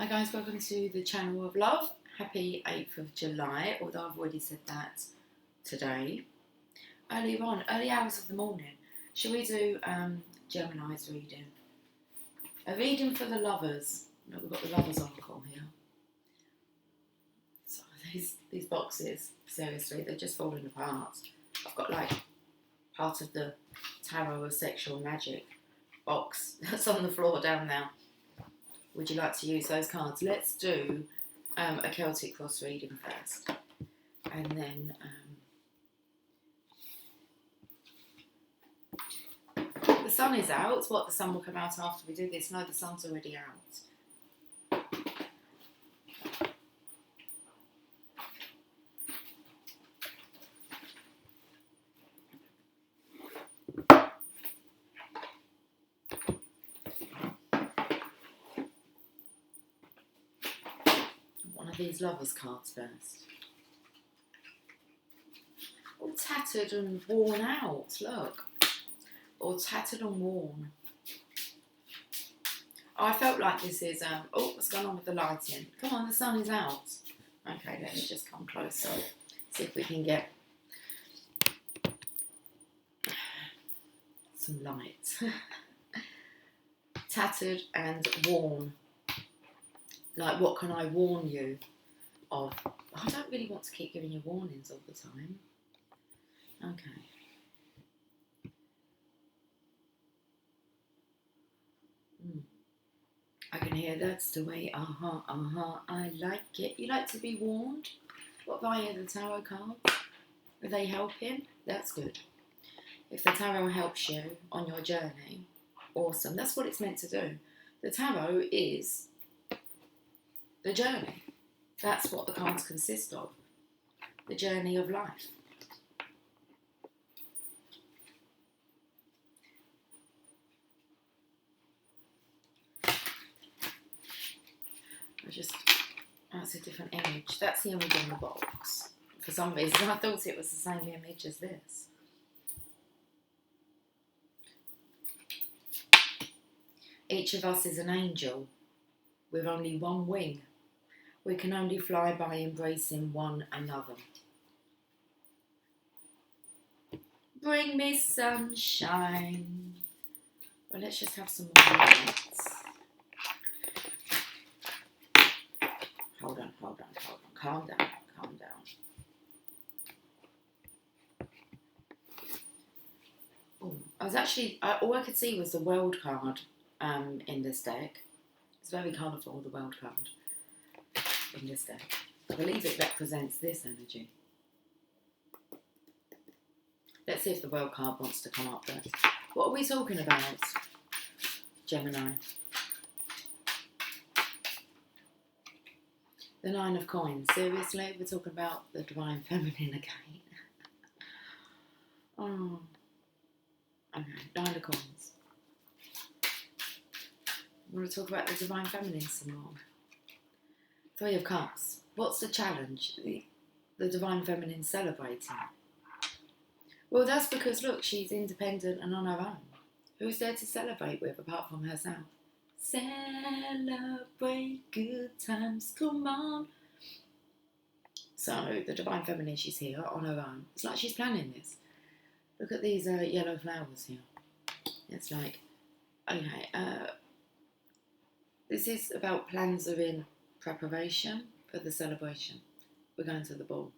Hi guys, welcome to the channel of love. Happy 8th of July, although I've already said that today. Early hours of the morning. Shall we do Gemini's reading? A reading for the lovers. We've got the lovers oracle here. So these boxes, seriously, they're just falling apart. I've got like part of the tarot of sexual magic box that's on the floor down there. Would you like to use those cards? Let's do a Celtic cross reading first. And then the sun is out. What, the sun will come out after we do this? No, the sun's already out. One of these lovers cards first. All tattered and worn out, look. All tattered and worn. Oh, I felt like this is, oh, what's going on with the lighting? Come on, the sun is out. Okay, let's just come closer. See if we can get some light. Tattered and worn. Like, what can I warn you of? I don't really want to keep giving you warnings all the time. Okay. I can hear that's the way, I like it. You like to be warned? What via the tarot cards? Are they helping? That's good. If the tarot helps you on your journey, awesome. That's what it's meant to do. The tarot is the journey. That's what the cards consist of. The journey of life. That's a different image. That's the image in the box. For some reason, I thought it was the same image as this. Each of us is an angel with only one wing. We can only fly by embracing one another. Bring me sunshine. Well, let's just have some more lights. Hold on. Calm down. Oh, all I could see was the World card in this deck. It's very colourful, the World card in this deck. I believe it represents this energy. Let's see if the World card wants to come up there. What are we talking about, Gemini? The Nine of Coins. Seriously? We're talking about the Divine Feminine again. Oh. Okay, Nine of Coins. I want to talk about the Divine Feminine some more. Three of Cups. What's the challenge? The Divine Feminine celebrating. Well, that's because, look, she's independent and on her own. Who's there to celebrate with apart from herself? Celebrate good times, come on. So, the Divine Feminine, she's here on her own. It's like she's planning this. Look at these yellow flowers here. It's like, okay, this is about plans are in preparation for the celebration. We're going to the ball.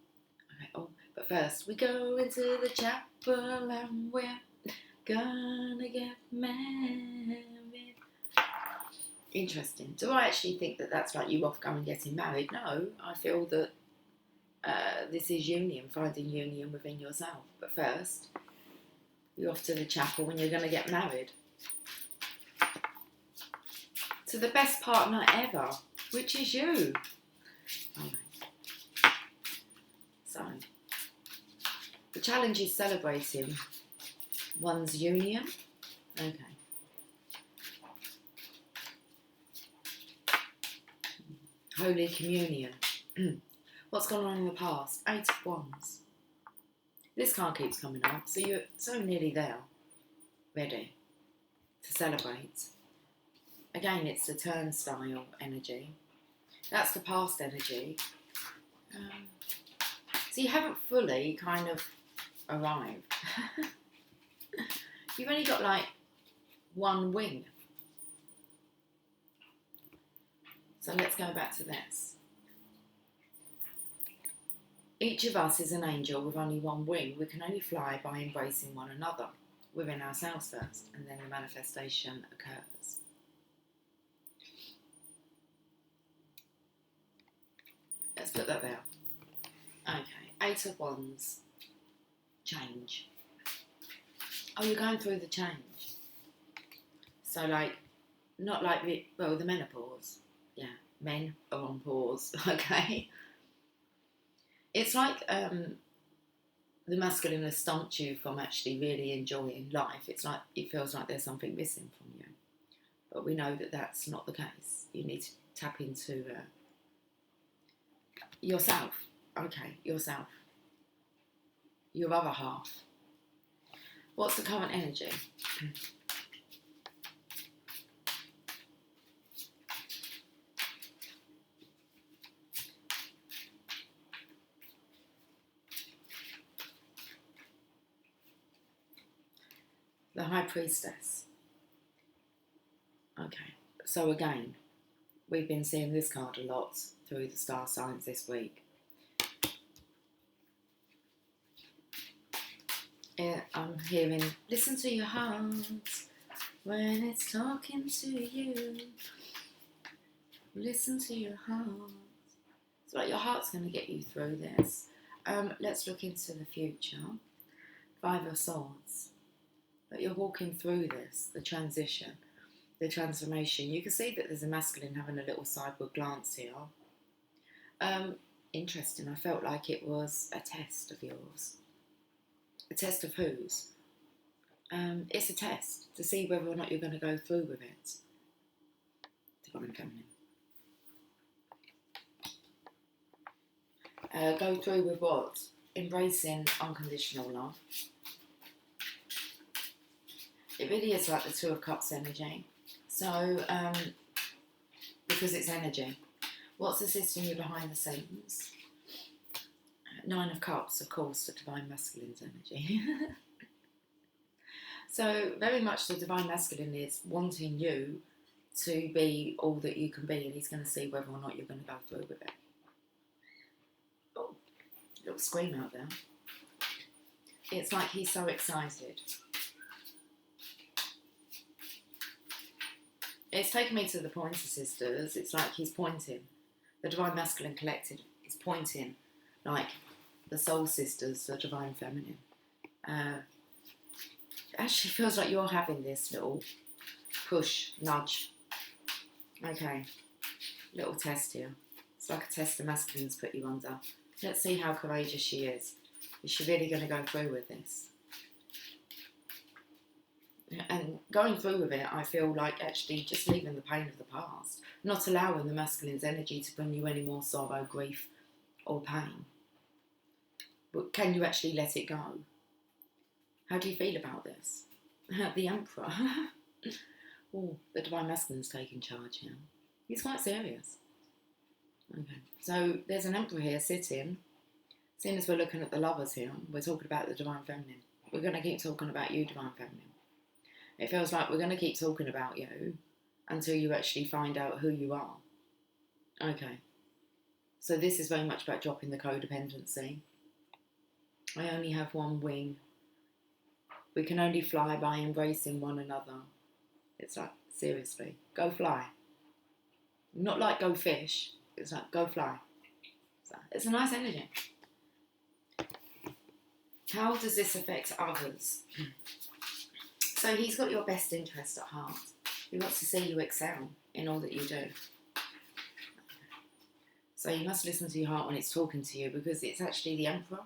Okay, oh, but first, we go into the chapel and we're gonna get married. Interesting. Do I actually think that that's like you off going getting married? No, I feel that this is union, finding union within yourself. But first, you're off to the chapel when you're going to get married. To the best partner ever, which is you. Alright. So, the challenge is celebrating one's union. Okay. Holy Communion. What's gone on in the past? Eight of Wands. This card keeps coming up, so you're so nearly there. Ready to celebrate. Again, it's the turnstile energy. That's the past energy. So you haven't fully kind of arrived. You've only got like one wing. So let's go back to this. Each of us is an angel with only one wing. We can only fly by embracing one another within ourselves first, and then the manifestation occurs. Let's put that there. Okay, 8 of Wands. Change. Oh, you're going through the change. So, like, not like the menopause. Yeah, men are on pause. Okay. It's like the masculine has stumped you from actually really enjoying life. It's like it feels like there's something missing from you. But we know that that's not the case. You need to tap into yourself. Okay, yourself. Your other half. What's the current energy? The High Priestess. Okay, so again, we've been seeing this card a lot through the star signs this week. I'm hearing, listen to your heart when it's talking to you. Listen to your heart. It's like your heart's going to get you through this. Let's look into the future. 5 of Swords. But you're walking through this, the transition, the transformation. You can see that there's a masculine having a little sideward glance here. Interesting. I felt like it was a test of yours. A test of whose? It's a test to see whether or not you're going to go through with it. Divine Feminine. Go through with what? Embracing unconditional love. It really is like the 2 of Cups energy. So, because it's energy. What's assisting you behind the scenes? 9 of Cups, of course, the Divine Masculine's energy. So, very much the Divine Masculine is wanting you to be all that you can be, and he's going to see whether or not you're going to go through with it. Oh, little scream out there. It's like he's so excited. It's taken me to the Pointer Sisters. It's like he's pointing. The Divine Masculine Collective is pointing like the Soul Sisters, the Divine Feminine. It actually feels like you're having this little push, nudge. Okay, little test here. It's like a test the masculine's put you under. Let's see how courageous she is. Is she really going to go through with this? And going through with it, I feel like actually just leaving the pain of the past, not allowing the masculine's energy to bring you any more sorrow, grief, or pain. But can you actually let it go? How do you feel about this? The Emperor. Oh, the Divine Masculine's taking charge here. He's quite serious. Okay, so there's an Emperor here sitting. Seeing as we're looking at the Lovers here, we're talking about the Divine Feminine. We're going to keep talking about you, Divine Feminine. It feels like we're going to keep talking about you until you actually find out who you are. Okay. So this is very much about dropping the codependency. I only have one wing. We can only fly by embracing one another. It's like, seriously, go fly. Not like go fish. It's like, go fly. It's a nice energy. How does this affect others? So he's got your best interest at heart. He wants to see you excel in all that you do. So you must listen to your heart when it's talking to you, because it's actually the Emperor.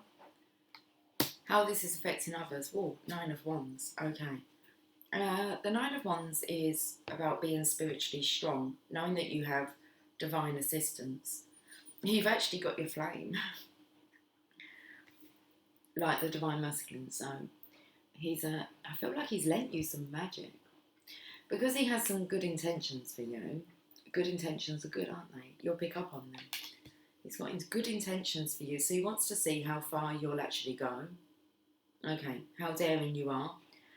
How this is affecting others. Oh, 9 of Wands. Okay. The 9 of Wands is about being spiritually strong, knowing that you have divine assistance. You've actually got your flame. Like the Divine Masculine. So I feel like he's lent you some magic. Because he has some good intentions for you, Good intentions are good, aren't they? You'll pick up on them. He's got good intentions for you, so he wants to see how far you'll actually go. Okay, how daring you are.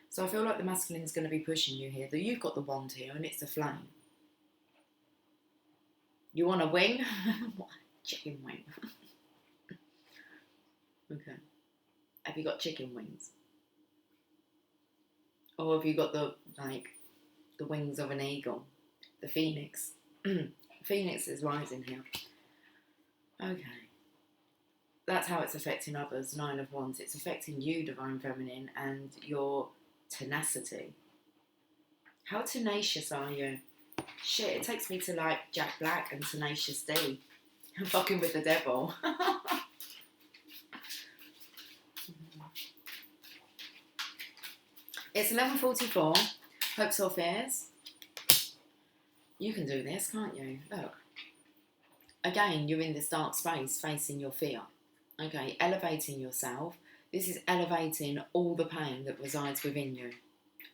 So I feel like the masculine is going to be pushing you here. That you've got the wand here, and it's a flame. You want a wing? Chicken wing. Okay. Have you got chicken wings? Or have you got the wings of an eagle? The phoenix. Phoenix is rising here. Okay. That's how it's affecting others. 9 of Wands. It's affecting you, Divine Feminine, and your tenacity. How tenacious are you? Shit, it takes me to like Jack Black and Tenacious D. I'm fucking with the devil. It's 11:44. Hopes or fears? You can do this, can't you? Look. Again, you're in this dark space facing your fear. Okay, elevating yourself. This is elevating all the pain that resides within you.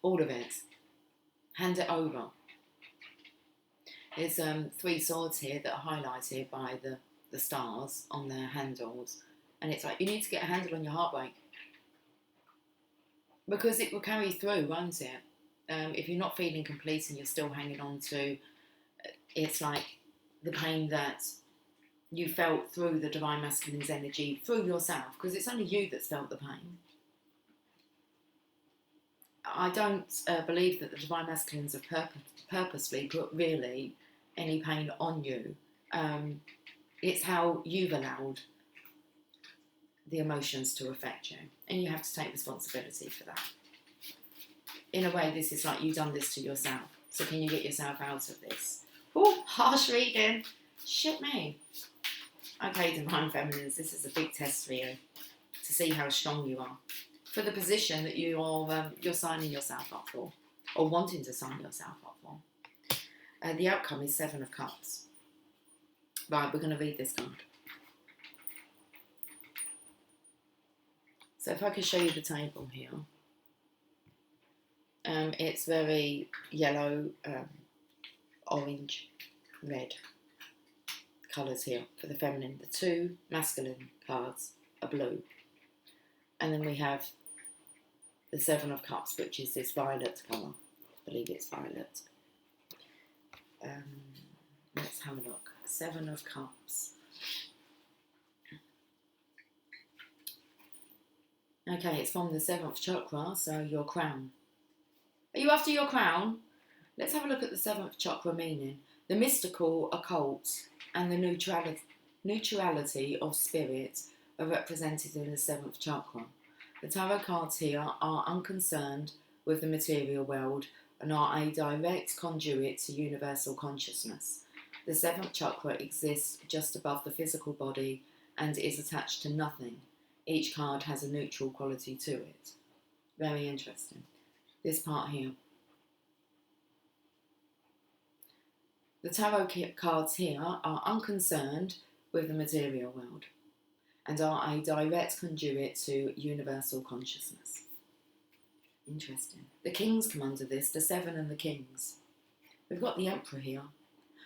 All of it. Hand it over. There's 3 swords here that are highlighted by the stars on their handles. And it's like, you need to get a handle on your heartbreak. Because it will carry through, won't it? If you're not feeling complete and you're still hanging on to, it's like the pain that you felt through the Divine Masculine's energy, through yourself, because it's only you that's felt the pain. I don't believe that the Divine Masculines have purposely put really any pain on you. It's how you've allowed the emotions to affect you, and you have to take responsibility for that. In a way, this is like you've done this to yourself. So can you get yourself out of this? Oh, harsh reading. Shit me. Okay, Divine Feminines, this is a big test for you to see how strong you are for the position that you're signing yourself up for, or wanting to sign yourself up for. The outcome is 7 of Cups. Right, we're going to read this card. So if I could show you the table here. It's very yellow, orange, red colours here for the feminine. The 2 masculine cards are blue. And then we have the 7 of Cups, which is this violet colour. I believe it's violet. Let's have a look. 7 of Cups. Okay, it's from the 7th chakra, so your crown. Are you after your crown? Let's have a look at the 7th chakra meaning. The mystical, occult, and the neutrality of spirit are represented in the 7th chakra. The tarot cards here are unconcerned with the material world and are a direct conduit to universal consciousness. The 7th chakra exists just above the physical body and is attached to nothing. Each card has a neutral quality to it. Very interesting. This part here. The tarot cards here are unconcerned with the material world and are a direct conduit to universal consciousness. Interesting. The kings come under this, the 7 and the kings. We've got the emperor here,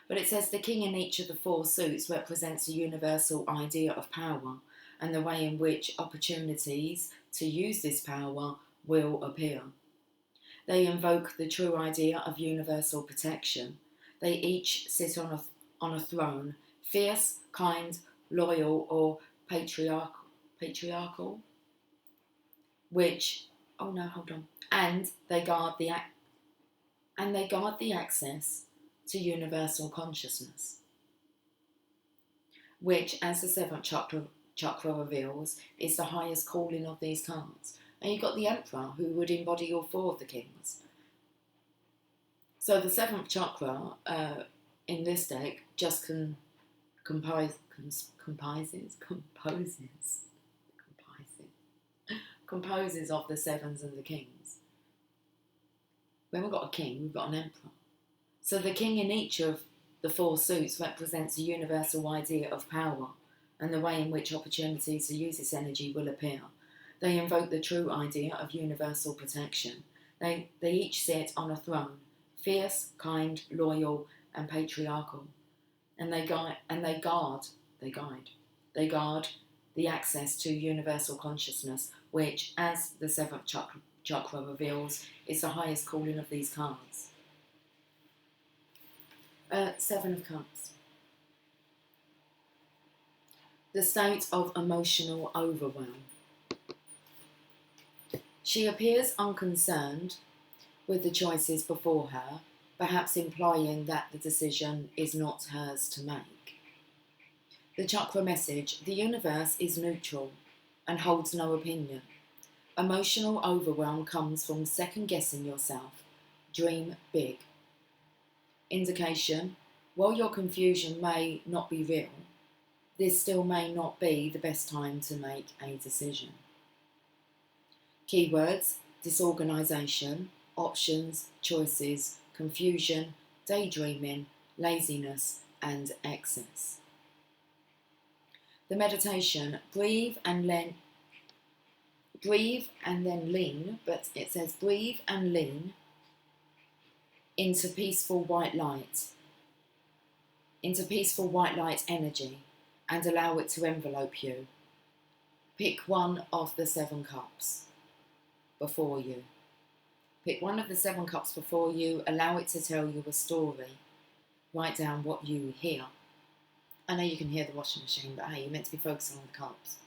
but it says the king in each of the 4 suits represents a universal idea of power and the way in which opportunities to use this power will appear. They invoke the true idea of universal protection. They each sit on a throne, fierce, kind, loyal, or patriarchal, which, oh no, hold on, and they guard the access to universal consciousness, which, as the 7th chakra reveals, is the highest calling of these cards. And you've got the Emperor, who would embody all 4 of the kings. So the 7th chakra in this deck just composes of the 7s and the kings. We haven't got a king, we've got an emperor. So the king in each of the 4 suits represents a universal idea of power and the way in which opportunities to use this energy will appear. They invoke the true idea of universal protection. They each sit on a throne, fierce, kind, loyal, and patriarchal, and they guide the access to universal consciousness, which, as the seventh chakra reveals, is the highest calling of these cards. Seven of Cups. The state of emotional overwhelm. She appears unconcerned with the choices before her, perhaps implying that the decision is not hers to make. The chakra message: the universe is neutral and holds no opinion. Emotional overwhelm comes from second-guessing yourself. Dream big. Indication: while your confusion may not be real, this still may not be the best time to make a decision. Keywords: disorganisation, options, choices, confusion, daydreaming, laziness, and excess. The meditation: breathe and then lean, but it says breathe and lean into peaceful white light energy, and allow it to envelope you. Pick one of the 7 cups before you. Pick one of the 7 cups before you, allow it to tell you a story. Write down what you hear. I know you can hear the washing machine, but hey, you're meant to be focusing on the cups.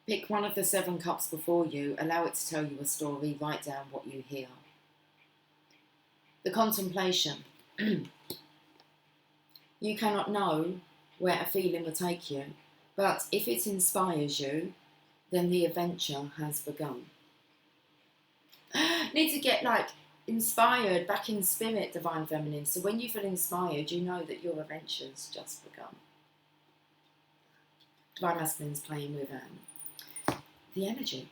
Pick one of the 7 cups before you, allow it to tell you a story, write down what you hear. The contemplation. You cannot know where a feeling will take you, but if it inspires you, then the adventure has begun. Need to get inspired, back in spirit, Divine Feminine. So when you feel inspired, you know that your adventure's just begun. Divine Masculine's playing with the energy.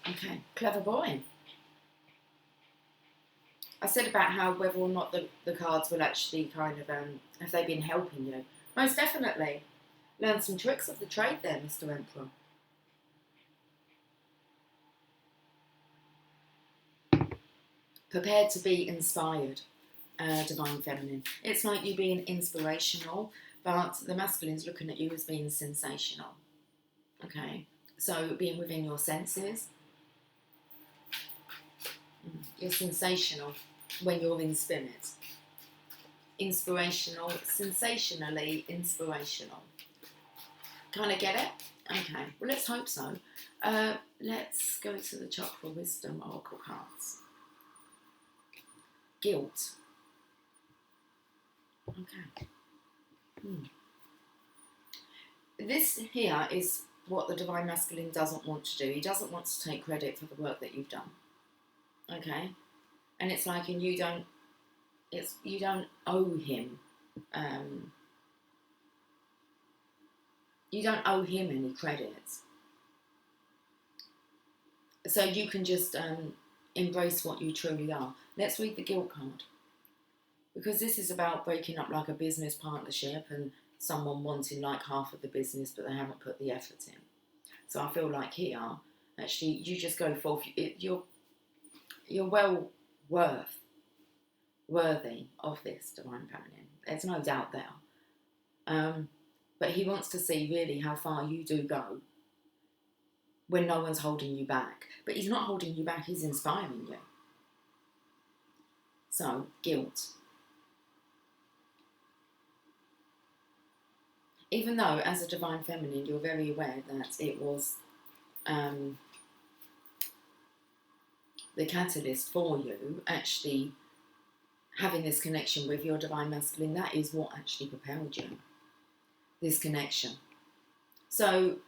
Okay, clever boy. I said about how whether or not the cards will actually kind of, have they been helping you? Most definitely. Learn some tricks of the trade there, Mr. Emperor. Prepared to be inspired, Divine Feminine. It's like you being inspirational, but the masculine's looking at you as being sensational. Okay, so being within your senses. You're sensational when you're in spirit. Inspirational, sensationally inspirational. Kind of get it? Okay, well, let's hope so. Let's go to the Chakra Wisdom Oracle cards. Guilt. Okay. This here is what the Divine Masculine doesn't want to do. He doesn't want to take credit for the work that you've done. Okay? And it's like, and you don't owe him. You don't owe him any credit. So you can just embrace what you truly are. Let's read the Guilt card. Because this is about breaking up like a business partnership and someone wanting like half of the business, but they haven't put the effort in. So I feel like here, actually, you just go forth. You're well worthy of this, Divine Feminine. There's no doubt there. But he wants to see really how far you do go when no one's holding you back. But he's not holding you back, he's inspiring you. So, guilt. Even though, as a Divine Feminine, you're very aware that it was the catalyst for you actually having this connection with your Divine Masculine, that is what actually propelled you. This connection. So,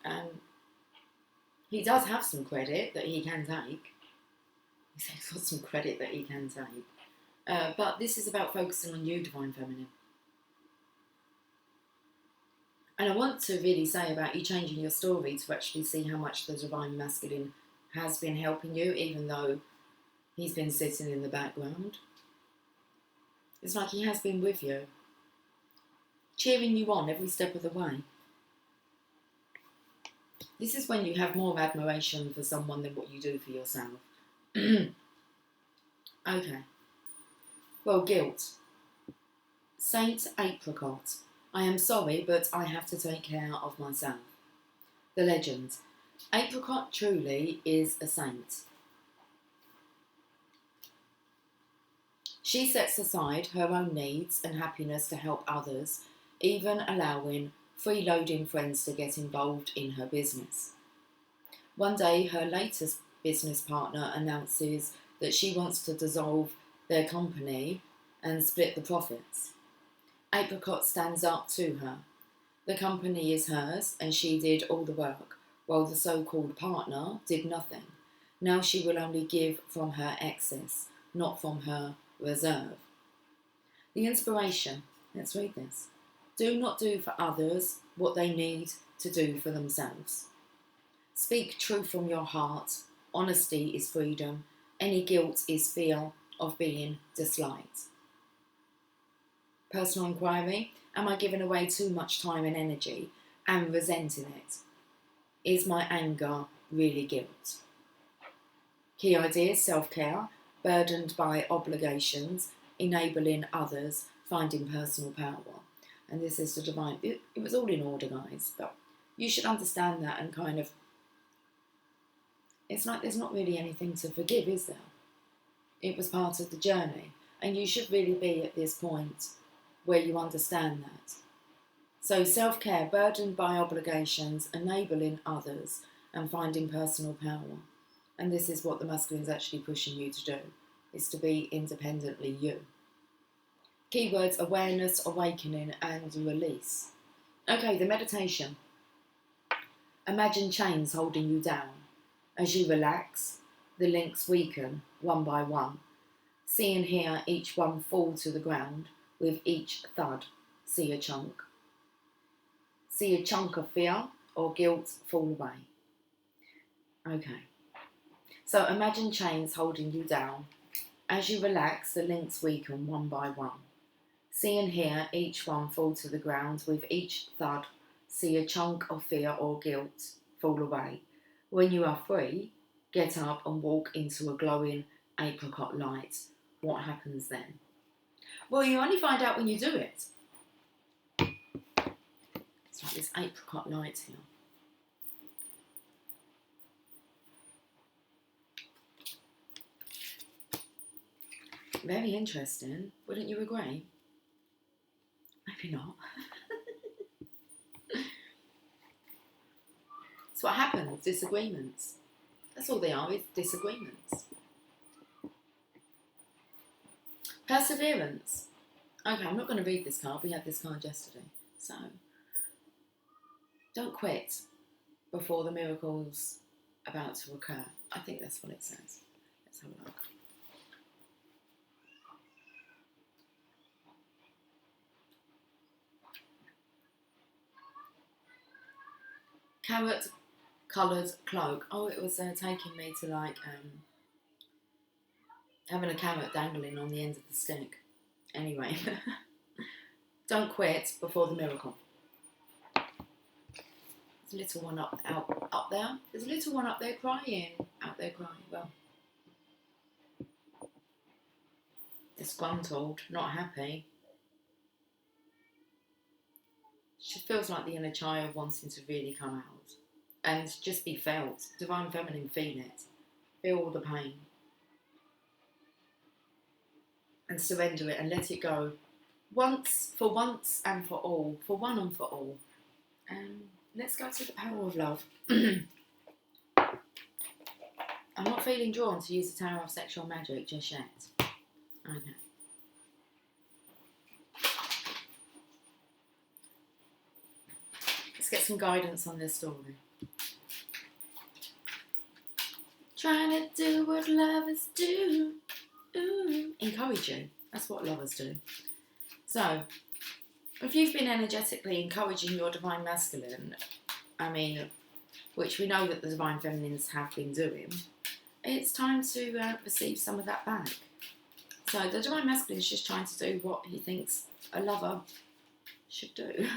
he does have some credit that he can take. He's got some credit that he can take. But this is about focusing on you, Divine Feminine. And I want to really say about you changing your story to actually see how much the Divine Masculine has been helping you, even though he's been sitting in the background. It's like he has been with you, cheering you on every step of the way. This is when you have more admiration for someone than what you do for yourself. Okay. Well, guilt. Saint Apricot. I am sorry, but I have to take care of myself. The legend. Apricot truly is a saint. She sets aside her own needs and happiness to help others, even allowing freeloading friends to get involved in her business. One day, her latest business partner announces that she wants to dissolve their company and split the profits. Apricot stands up to her. The company is hers and she did all the work, while the so-called partner did nothing. Now she will only give from her excess, not from her reserve. The inspiration. Let's read this. Do not do for others what they need to do for themselves. Speak truth from your heart. Honesty is freedom. Any guilt is fear of being disliked. Personal inquiry. Am I giving away too much time and energy and resenting it? Is my anger really guilt? Key ideas. Self-care. Burdened by obligations. Enabling others. Finding personal power. And this is the divine. It was all in order, guys. But you should understand that and kind of. It's like there's not really anything to forgive, is there? It was part of the journey. And you should really be at this point where you understand that. So self-care, burdened by obligations, enabling others, and finding personal power. And this is what the masculine is actually pushing you to do, is to be independently you. Keywords: awareness, awakening, and release. Okay, the meditation. Imagine chains holding you down. As you relax, the links weaken one by one. See and hear each one fall to the ground. With each thud, see a chunk. See a chunk of fear or guilt fall away. Okay. So imagine chains holding you down. As you relax, the links weaken one by one. See and hear each one fall to the ground. With each thud, see a chunk of fear or guilt fall away. When you are free, get up and walk into a glowing apricot light. What happens then? Well, you only find out when you do it. It's like this apricot light here. Very interesting. Wouldn't you agree? Maybe not. That's what happens, disagreements. That's all they are, is disagreements. Perseverance. Okay, I'm not going to read this card. We had this card yesterday. So, don't quit before the miracle's about to occur. I think that's what it says. Let's have a look. Carrot coloured cloak. Oh, it was taking me to like having a carrot dangling on the end of the stick. Anyway, don't quit before the miracle. There's a little one up there. There's a little one up there crying. Out there crying. Well, disgruntled, not happy. She feels like the inner child wanting to really come out and just be felt. Divine Feminine, feel it. Feel all the pain. And surrender it and let it go. Once and for all. For one and for all. Let's go to the power of love. I'm not feeling drawn to use the Tower of Sexual Magic just yet. Okay. Let's get some guidance on this story. Trying to do what lovers do. Ooh. Encourage you. That's what lovers do. So, if you've been energetically encouraging your Divine Masculine, which we know that the Divine Feminines have been doing, it's time to receive some of that back. So the Divine Masculine is just trying to do what he thinks a lover should do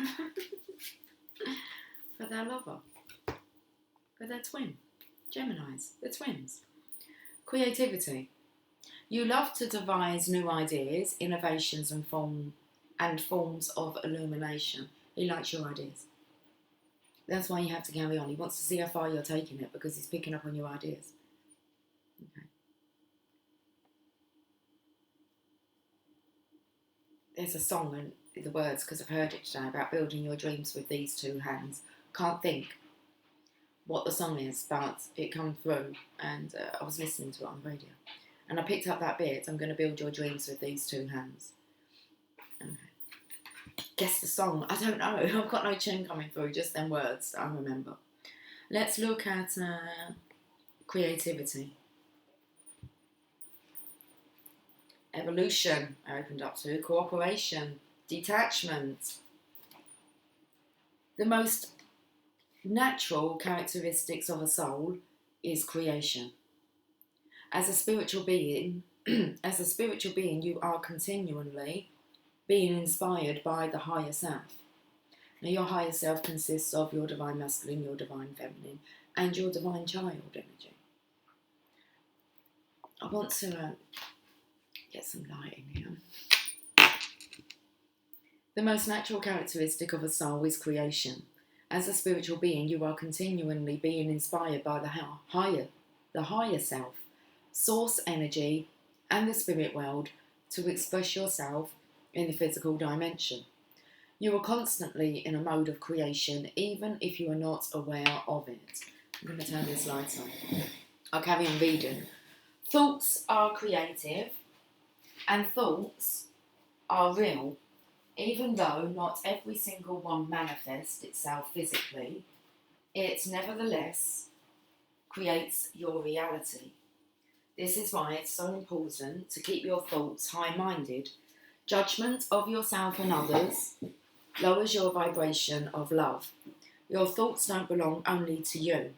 for their lover, for their twin. Geminis, they're twins. Creativity. You love to devise new ideas, innovations and forms of illumination. He likes your ideas. That's why you have to carry on. He wants to see how far you're taking it because he's picking up on your ideas. Okay. There's a song and the words, because I've heard it today, about building your dreams with these two hands. Can't think what the song is, but it come through and I was listening to it on the radio. And I picked up that bit, I'm going to build your dreams with these two hands. Okay. Guess the song, I don't know, I've got no tune coming through, just them words that I remember. Let's look at creativity. Evolution, I opened up to. Cooperation, detachment. The most natural characteristics of a soul is creation. As a spiritual being, you are continually being inspired by the higher self. Now, your higher self consists of your divine masculine, your divine feminine, and your divine child energy. I want to get some light in here. The most natural characteristic of a soul is creation. As a spiritual being, you are continually being inspired by the higher self, source energy, and the spirit world to express yourself in the physical dimension. You are constantly in a mode of creation, even if you are not aware of it. I'm going to turn this light on. I'll carry on reading. Thoughts are creative, and thoughts are real. Even though not every single one manifests itself physically, it nevertheless creates your reality. This is why it's so important to keep your thoughts high-minded. Judgment of yourself and others lowers your vibration of love. Your thoughts don't belong only to you.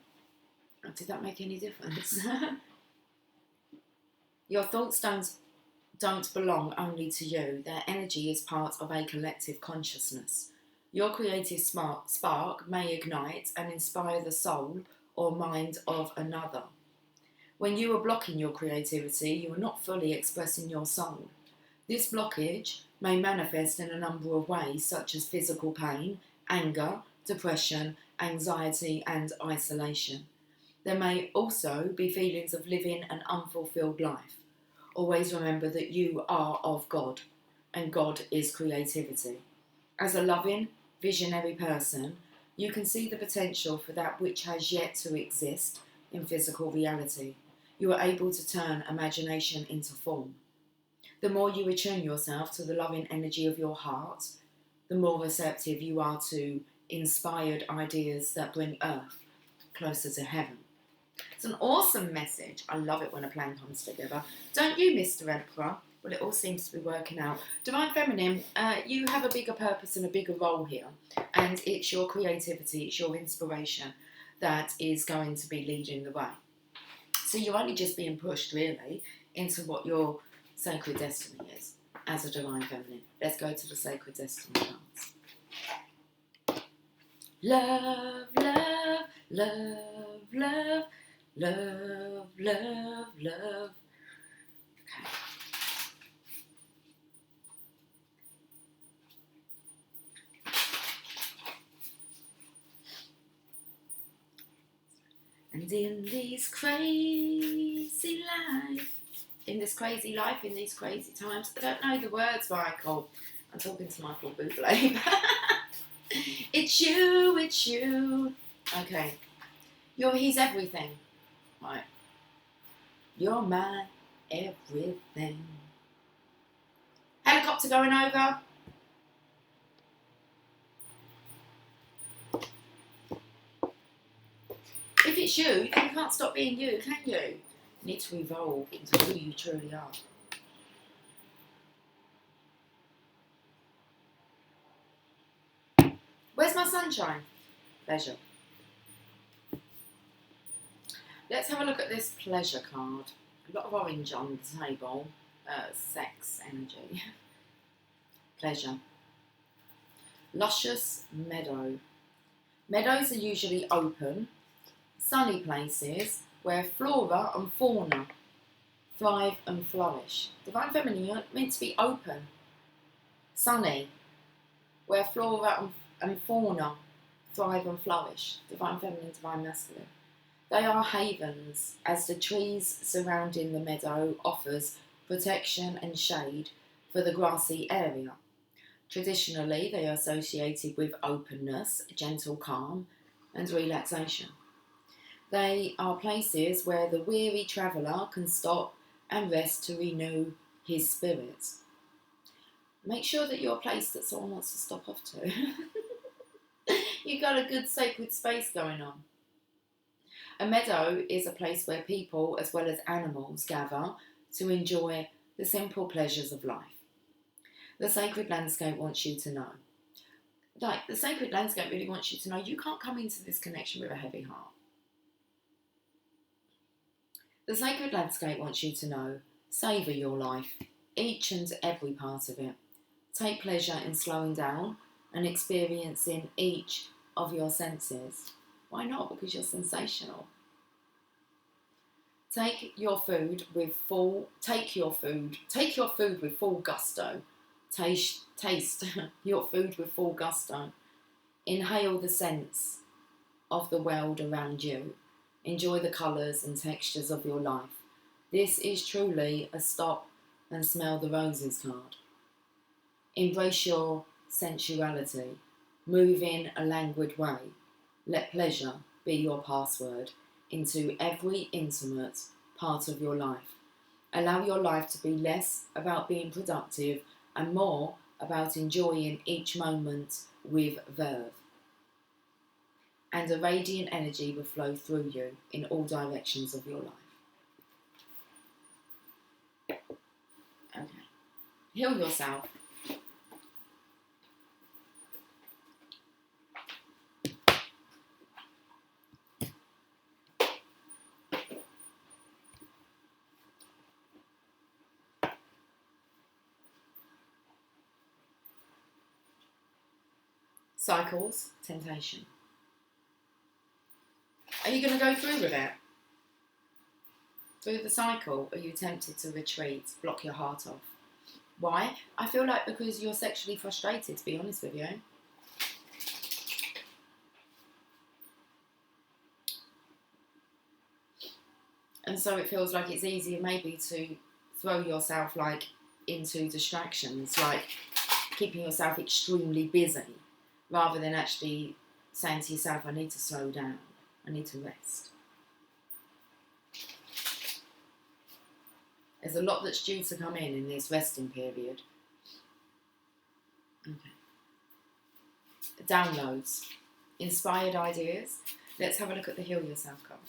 Did that make any difference? Your thoughts don't belong only to you. Their energy is part of a collective consciousness. Your creative spark may ignite and inspire the soul or mind of another. When you are blocking your creativity, you are not fully expressing your soul. This blockage may manifest in a number of ways, such as physical pain, anger, depression, anxiety, and isolation. There may also be feelings of living an unfulfilled life. Always remember that you are of God, and God is creativity. As a loving, visionary person, you can see the potential for that which has yet to exist in physical reality. You are able to turn imagination into form. The more you attune yourself to the loving energy of your heart, the more receptive you are to inspired ideas that bring Earth closer to heaven. It's an awesome message. I love it when a plan comes together. Don't you, Mr. Emperor? Well, it all seems to be working out. Divine Feminine, you have a bigger purpose and a bigger role here. And it's your creativity, it's your inspiration that is going to be leading the way. So you're only just being pushed, really, into what your sacred destiny is as a Divine Feminine. Let's go to the sacred destiny cards. Love, love, love, love, love, love, love. Okay. And in this crazy life, in these crazy times, I don't know the words, Michael. I'm talking to Michael Bublé. It's you. Okay. He's everything. Right. You're my everything. Helicopter going over. If it's you, then you can't stop being you, can you? You need to evolve into who you truly are. Where's my sunshine? Pleasure. Let's have a look at this pleasure card. A lot of orange on the table. Sex energy. Pleasure. Luscious meadow. Meadows are usually open, sunny places where flora and fauna thrive and flourish. Divine Feminine, you're meant to be open, sunny, where flora and fauna thrive and flourish. Divine Feminine, Divine Masculine. They are havens, as the trees surrounding the meadow offers protection and shade for the grassy area. Traditionally, they are associated with openness, gentle calm, and relaxation. They are places where the weary traveller can stop and rest to renew his spirit. Make sure that you're a place that someone wants to stop off to. You've got a good sacred space going on. A meadow is a place where people, as well as animals, gather to enjoy the simple pleasures of life. The sacred landscape wants you to know. The sacred landscape really wants you to know you can't come into this connection with a heavy heart. The sacred landscape wants you to know, savour your life, each and every part of it. Take pleasure in slowing down and experiencing each of your senses. Why not? Because you're sensational. Take your food with full gusto. Taste your food with full gusto. Inhale the scents of the world around you. Enjoy the colours and textures of your life. This is truly a stop and smell the roses card. Embrace your sensuality. Move in a languid way. Let pleasure be your password into every intimate part of your life. Allow your life to be less about being productive and more about enjoying each moment with verve. And a radiant energy will flow through you in all directions of your life. Okay. Heal yourself. Cycles, temptation. Are you going to go through with it? Through the cycle, are you tempted to retreat, block your heart off? Why? I feel like because you're sexually frustrated, to be honest with you. And so it feels like it's easier maybe to throw yourself into distractions, like keeping yourself extremely busy, rather than actually saying to yourself, I need to slow down, I need to rest. There's a lot that's due to come in this resting period. Okay. Downloads. Inspired ideas. Let's have a look at the Heal Yourself card.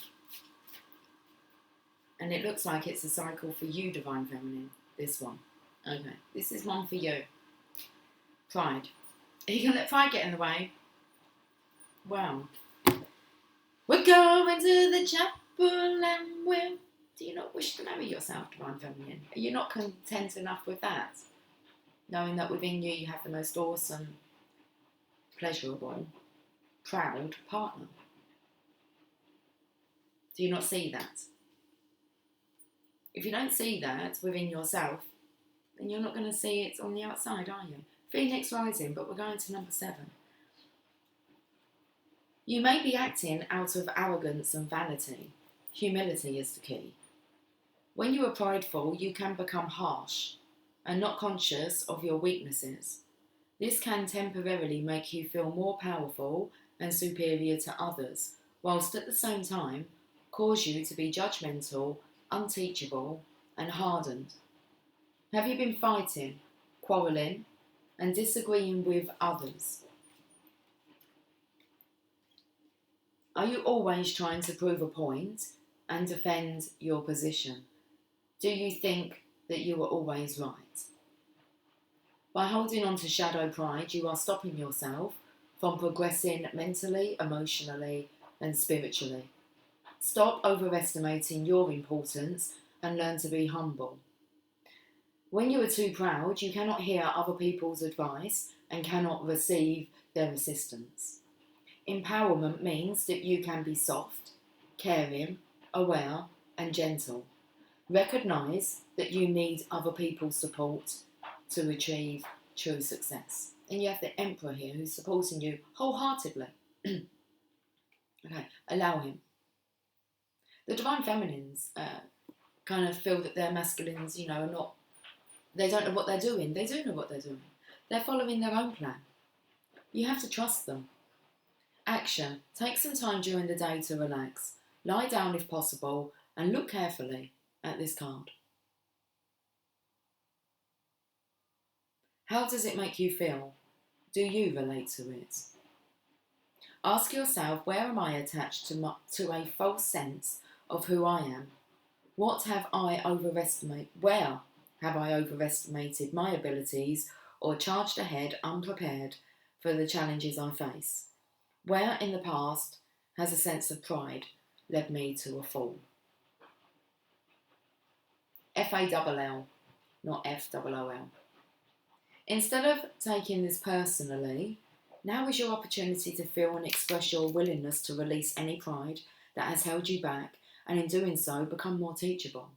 And it looks like it's a cycle for you, Divine Feminine. This one. Okay. This is one for you. Pride. Are you going to let pride get in the way? Wow. We're going to the chapel and we'll... Do you not wish to marry yourself, Divine Feminine? Are you not content enough with that? Knowing that within you have the most awesome, pleasurable, proud partner. Do you not see that? If you don't see that within yourself, then you're not going to see it on the outside, are you? Phoenix rising, but we're going to number 7. You may be acting out of arrogance and vanity. Humility is the key. When you are prideful, you can become harsh and not conscious of your weaknesses. This can temporarily make you feel more powerful and superior to others, whilst at the same time cause you to be judgmental, unteachable, and hardened. Have you been fighting, quarrelling, and disagreeing with others? Are you always trying to prove a point and defend your position? Do you think that you are always right? By holding on to shadow pride, you are stopping yourself from progressing mentally, emotionally, and spiritually. Stop overestimating your importance and learn to be humble. When you are too proud, you cannot hear other people's advice and cannot receive their assistance. Empowerment means that you can be soft, caring, aware, and gentle. Recognise that you need other people's support to achieve true success. And you have the Emperor here who's supporting you wholeheartedly. Okay, allow him. The Divine Feminines kind of feel that their masculines, are not, they don't know what they're doing. They do know what they're doing. They're following their own plan. You have to trust them. Action. Take some time during the day to relax. Lie down if possible and look carefully at this card. How does it make you feel? Do you relate to it? Ask yourself, where am I attached to a false sense of who I am? Where have I overestimated my abilities or charged ahead unprepared for the challenges I face? Where in the past has a sense of pride led me to a fall? F-A-L-L, not F-O-O-L. Instead of taking this personally, now is your opportunity to feel and express your willingness to release any pride that has held you back, and in doing so, become more teachable.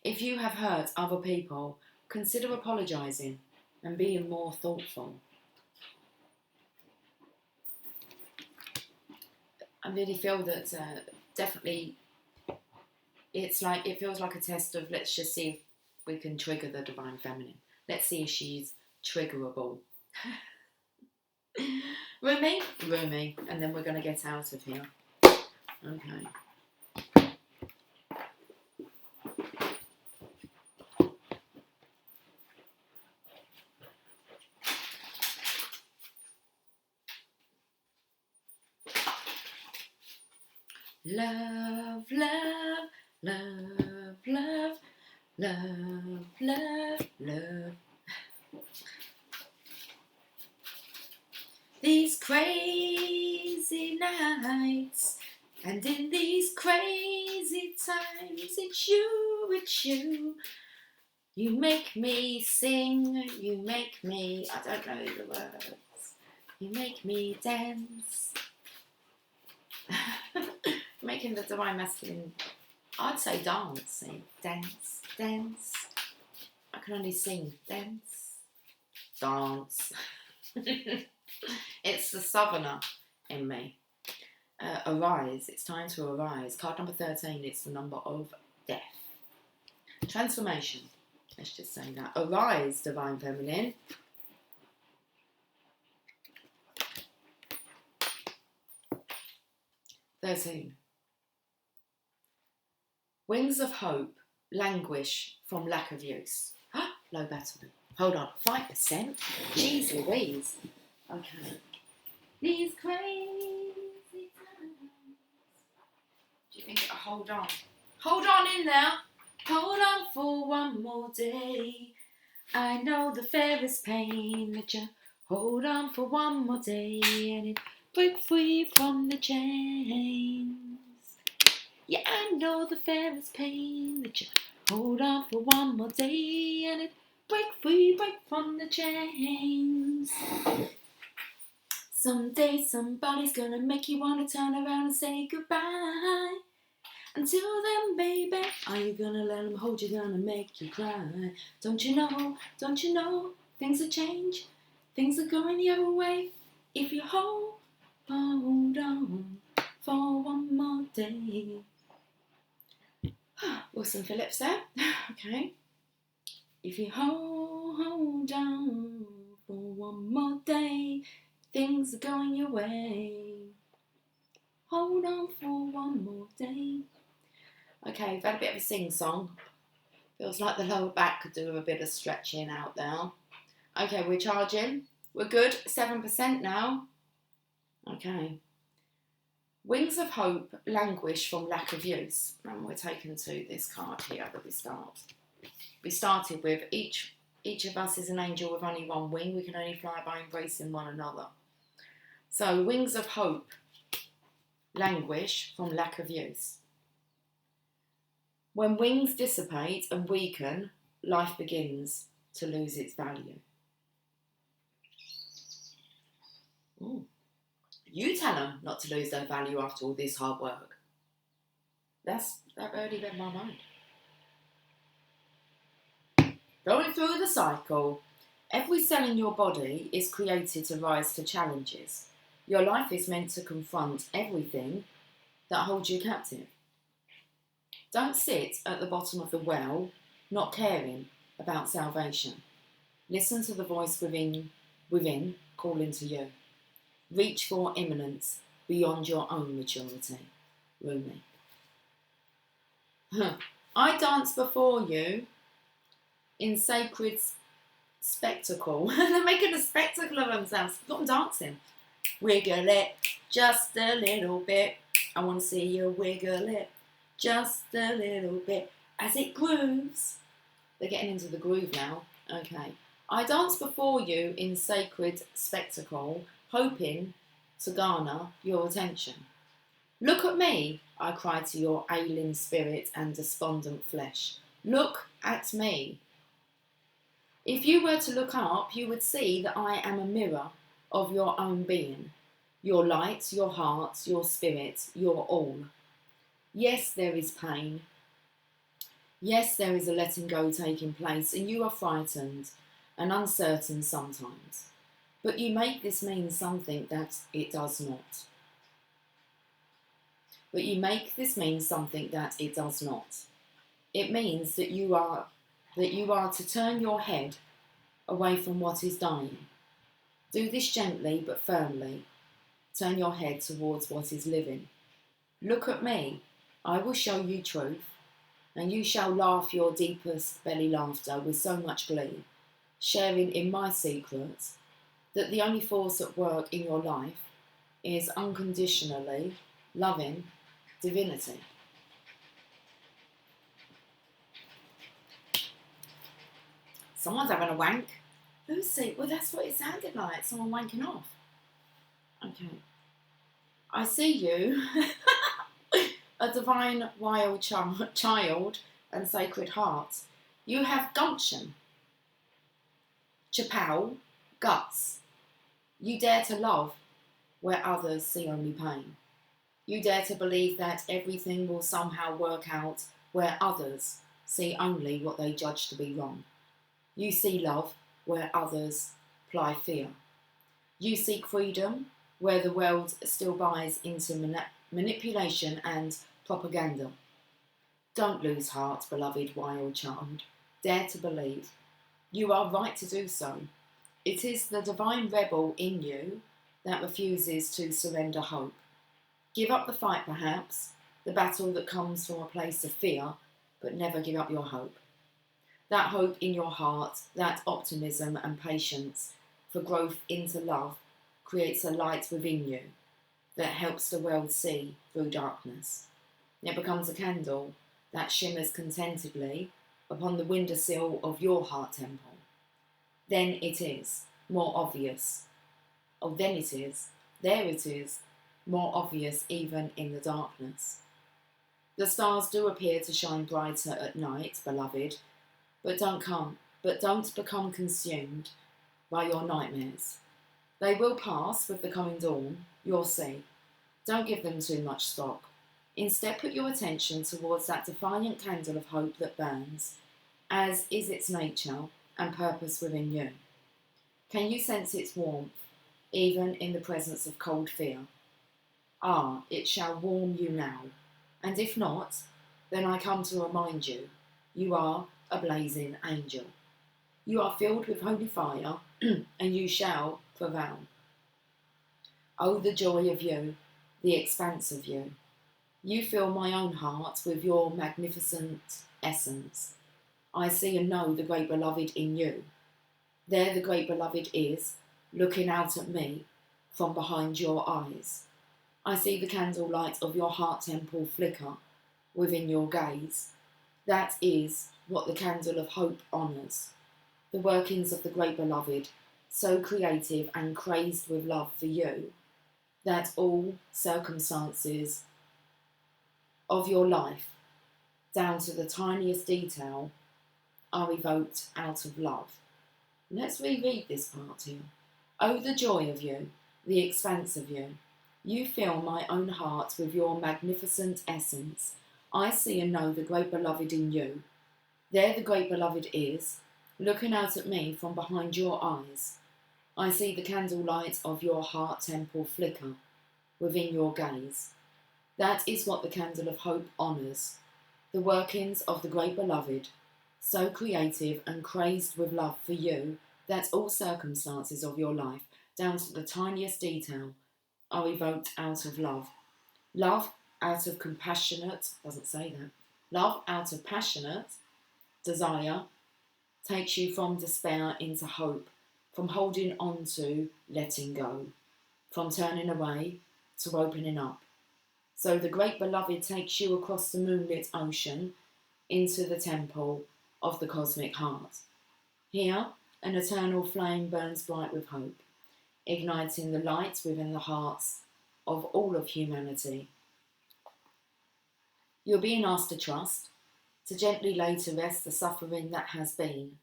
If you have hurt other people, consider apologising and being more thoughtful. I really feel that definitely it feels like a test of, let's just see if we can trigger the Divine Feminine. Let's see if she's triggerable. Rumi, and then we're going to get out of here. Okay. Love, love, love, love, love, love, love. These crazy nights, and in these crazy times, it's you. You make me sing, you make me, I don't know the words, you make me dance. Making the Divine Masculine, I'd say dancing, dance. I can only sing, dance. It's the Southerner in me. Arise, it's time to arise. Card number 13, it's the number of death. Transformation, let's just say that. Arise, Divine Feminine. Wings of hope languish from lack of use. Low battery. Hold on, 5%? Jeez Louise. Okay. These crazy times. Do you think it'll hold on? Hold on in there. Hold on for one more day. I know the fairest pain that you hold on for one more day and it break free from the chains. Yeah, I know the fairest pain that you hold on for one more day and it break from the chains. Someday somebody's gonna make you wanna turn around and say goodbye. Until then, baby, are you gonna let them hold you, gonna make you cry? Don't you know, things will change, things are going the other way. If you hold on for one more day. Wilson Phillips there. Okay. If you hold on for one more day, things are going your way. Hold on for one more day. Okay, we've had a bit of a sing-song. Feels like the lower back could do with a bit of stretching out there. Okay, we're charging. We're good. 7% now. Okay. Wings of hope languish from lack of use. And we're taken to this card here that we start. We started with each of us is an angel with only one wing. We can only fly by embracing one another. So wings of hope languish from lack of use. When wings dissipate and weaken, life begins to lose its value. Ooh. You tell them not to lose their value after all this hard work. That really read my mind. Going through the cycle. Every cell in your body is created to rise to challenges. Your life is meant to confront everything that holds you captive. Don't sit at the bottom of the well, not caring about salvation. Listen to the voice within calling to you. Reach for eminence beyond your own maturity. Rumi. I dance before you in sacred spectacle. They're making a spectacle of themselves. Got them dancing. Wiggle it just a little bit. I want to see you wiggle it just a little bit as it grooves. They're getting into the groove now. Okay. I dance before you in sacred spectacle, hoping to garner your attention. Look at me, I cry to your ailing spirit and despondent flesh. Look at me. If you were to look up, you would see that I am a mirror of your own being, your light, your heart, your spirit, your all. Yes, there is pain. Yes, there is a letting go taking place, and you are frightened and uncertain sometimes. But you make this mean something that it does not. It means that you are to turn your head away from what is dying. Do this gently but firmly. Turn your head towards what is living. Look at me. I will show you truth, and you shall laugh your deepest belly laughter with so much glee, sharing in my secrets that the only force at work in your life is unconditionally loving divinity. Someone's having a wank. Lucy, well, that's what it sounded like, someone wanking off. Okay. I see you, a divine wild child and sacred heart. You have gumption, chapow, guts. You dare to love where others see only pain. You dare to believe that everything will somehow work out where others see only what they judge to be wrong. You see love where others ply fear. You seek freedom where the world still buys into manipulation and propaganda. Don't lose heart, beloved wild child. Dare to believe. You are right to do so. It is the divine rebel in you that refuses to surrender hope. Give up the fight, perhaps, the battle that comes from a place of fear, but never give up your hope. That hope in your heart, that optimism and patience for growth into love creates a light within you that helps the world see through darkness. It becomes a candle that shimmers contentedly upon the windowsill of your heart temple. Then it is more obvious. There it is, more obvious even in the darkness. The stars do appear to shine brighter at night, beloved, but don't become consumed by your nightmares. They will pass with the coming dawn, you'll see. Don't give them too much stock. Instead, put your attention towards that defiant candle of hope that burns, as is its nature and purpose within you. Can you sense its warmth, even in the presence of cold fear? Ah, it shall warm you now, and if not, then I come to remind you, you are a blazing angel. You are filled with holy fire, and you shall prevail. Oh, the joy of you, the expanse of you. You fill my own heart with your magnificent essence. I see and know the great beloved in you. There the great beloved is, looking out at me from behind your eyes. I see the candlelight of your heart temple flicker within your gaze. That is what the candle of hope honours. The workings of the great beloved, so creative and crazed with love for you, that all circumstances of your life, down to the tiniest detail, are evoked out of love. Let's reread this part here. Oh, the joy of you, the expanse of you. You fill my own heart with your magnificent essence. I see and know the great beloved in you. There the great beloved is, looking out at me from behind your eyes. I see the candlelight of your heart temple flicker within your gaze. That is what the candle of hope honours, the workings of the great beloved, so creative and crazed with love for you that all circumstances of your life, down to the tiniest detail, are evoked out of love. Love out of compassionate, doesn't say that, love out of passionate desire takes you from despair into hope, from holding on to letting go, from turning away to opening up. So the great beloved takes you across the moonlit ocean into the temple of the cosmic heart. Here, an eternal flame burns bright with hope, igniting the light within the hearts of all of humanity. You're being asked to trust, to gently lay to rest the suffering that has been,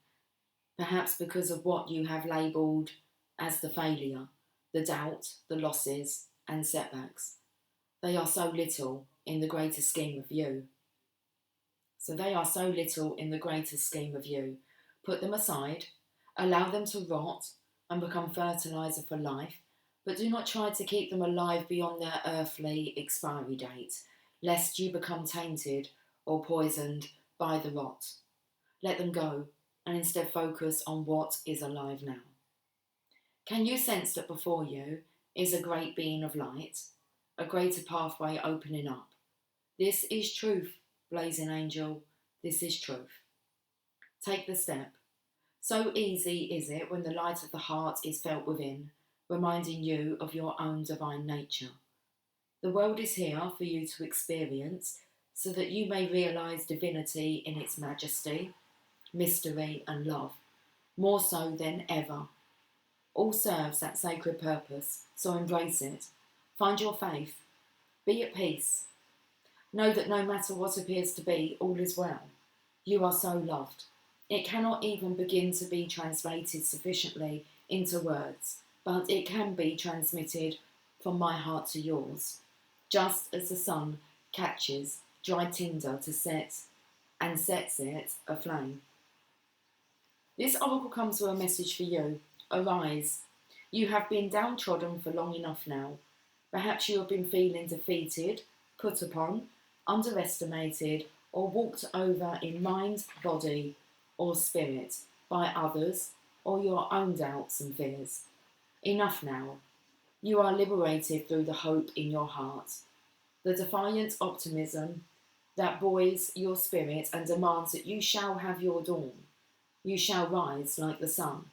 perhaps because of what you have labelled as the failure, the doubt, the losses, and setbacks. They are so little in the greater scheme of you. So they are so little in the greater scheme of you. Put them aside, allow them to rot and become fertiliser for life, but do not try to keep them alive beyond their earthly expiry date, lest you become tainted or poisoned by the rot. Let them go and instead focus on what is alive now. Can you sense that before you is a great being of light, a greater pathway opening up? This is truth, blazing angel, this is truth. Take the step. So easy is it when the light of the heart is felt within, reminding you of your own divine nature. The world is here for you to experience so that you may realise divinity in its majesty, mystery and love, more so than ever. All serves that sacred purpose, so embrace it. Find your faith. Be at peace. Know that no matter what appears to be, all is well. You are so loved. It cannot even begin to be translated sufficiently into words, but it can be transmitted from my heart to yours, just as the sun catches dry tinder to set and sets it aflame. This oracle comes with a message for you. Arise. You have been downtrodden for long enough now. Perhaps you have been feeling defeated, put upon, underestimated, or walked over in mind, body, or spirit by others or your own doubts and fears. Enough now. You are liberated through the hope in your heart, the defiant optimism that buoys your spirit and demands that you shall have your dawn. You shall rise like the sun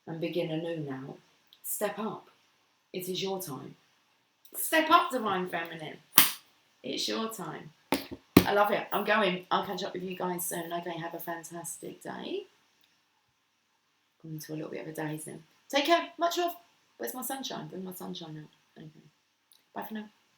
and begin anew now. Step up. It is your time. Step up, Divine Feminine. It's your time. I love it. I'm going. I'll catch up with you guys soon. Okay, have a fantastic day. Going into a little bit of a daze then. Take care. Much love. Where's my sunshine? Bring my sunshine out. Okay. Bye for now.